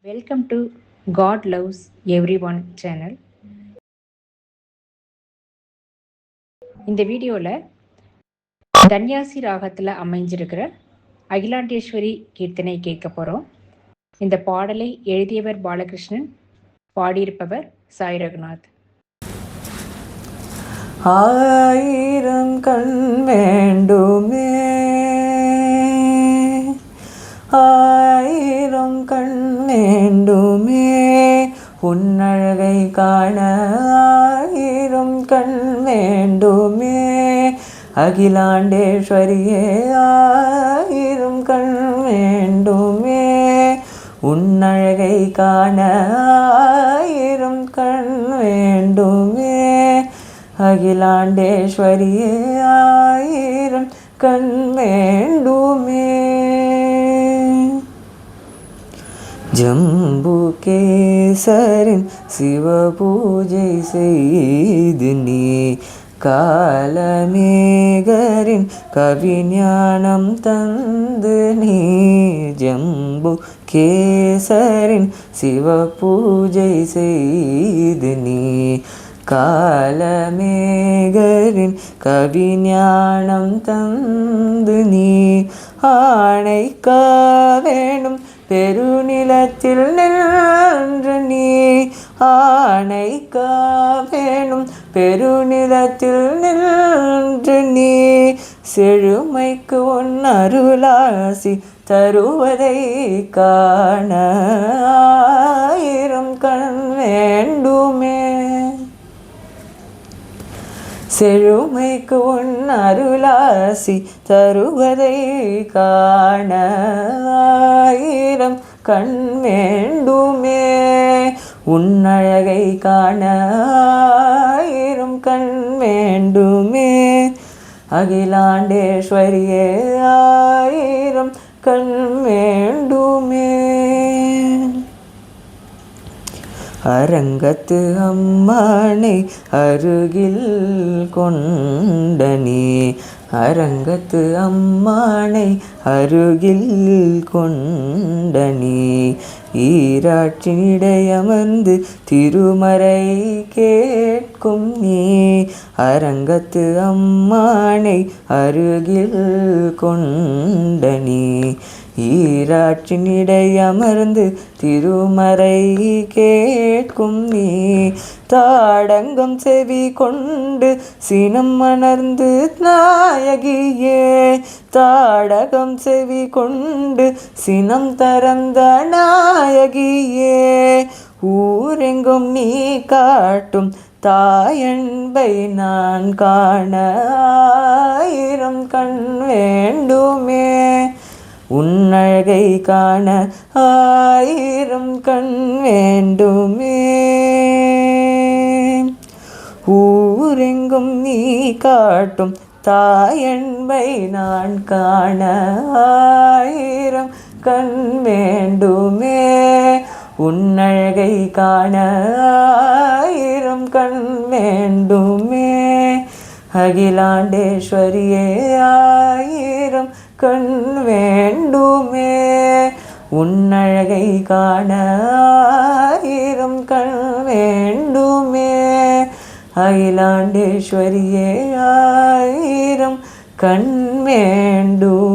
Welcome to God loves every one channel. இந்த வீடியோவில் தன்யாசி ராகத்தில் அமைஞ்சிருக்கிற அகிலாண்டேஸ்வரி கீர்த்தனை கேட்க போகிறோம். இந்த பாடலை எழுதியவர் பாலகிருஷ்ணன், பாடியிருப்பவர் சாய் ரகுநாத். ஆயிரம் கண் வேண்டுமே, ஆயிரம் கண் வேண்டுமே, உன்னழகை காண ஆயிரம் கண் வேண்டுமே, அகிலாண்டேஸ்வரியே ஆயிரம் கண் வேண்டுமே, உன்னழகை காண ஆயிரம் கண் வேண்டுமே, அகிலாண்டேஸ்வரியே ஆயிரம் கண் வேண்டுமே. ஜம்புகேசரின் சிவபூஜை செய்து நீ, காலமேகரின் கவிஞானம் தந்து நீ, ஜம்புகேசரின் சிவபூஜை செய்து நீ, காலமேகரின் கவிஞானம் தந்து நீ, ஆணைக்கா வேணும் பெருநிலத்தில் நின்று நீ, ஆணைக்கா வேணும் பெருநிலத்தில் நின்று நீ, செழுமைக்கு உன் அருளாசி தருவதை காண ஆயிரம் கண் வேண்டுமே, செழுமைக்கு உன் அருளாசி தருவதை காண ஆயிரம் கண் வேண்டுமே, உன்னழகை காண ஆயிரம் கண் வேண்டுமே, அகிலாண்டேஸ்வரியே ஆயிரம் கண் வேண்டுமே. அரங்கத்து அம்மானை அருகில் கொண்ட நீ, அரங்கத்து அம்மானை அருகில் கொண்ட நீ, ஈராற்றினிடையமர்ந்து திருமறை கேட்கும் நீ, அரங்கத்து அம்மானை அருகில் கொண்ட நீ, ஈராற்றினிடையமர்ந்து திருமறை கேட்கும் நீ, தாடங்கம் செவி கொண்டு சினம் மணர்ந்து நாயகியே, தாடகம் செவி கொண்டு சினம் தரந்த நாயகியே, ஊரெங்கும் நீ காட்டும் தாயன்பை நான் காண ஆயிரம் கண் வேண்டுமே, உன்னழகை காண ஆயிரம் கண் வேண்டுமே, ஊரெங்கும் நீ காட்டும் தாயன்பை நான் காண ஆயிரம் கண் வேண்டுமே, உன்னழகை காண ஆயிரம் கண் வேண்டுமே, அகிலாண்டேஸ்வரியே ஆயிரம் கண் வேண்டுமே, உன்னழகை காண ஆயிரம் கண் வேண்டுமே, அகிலாண்டேஸ்வரியே ஆயிரம் கண் வேண்டும்.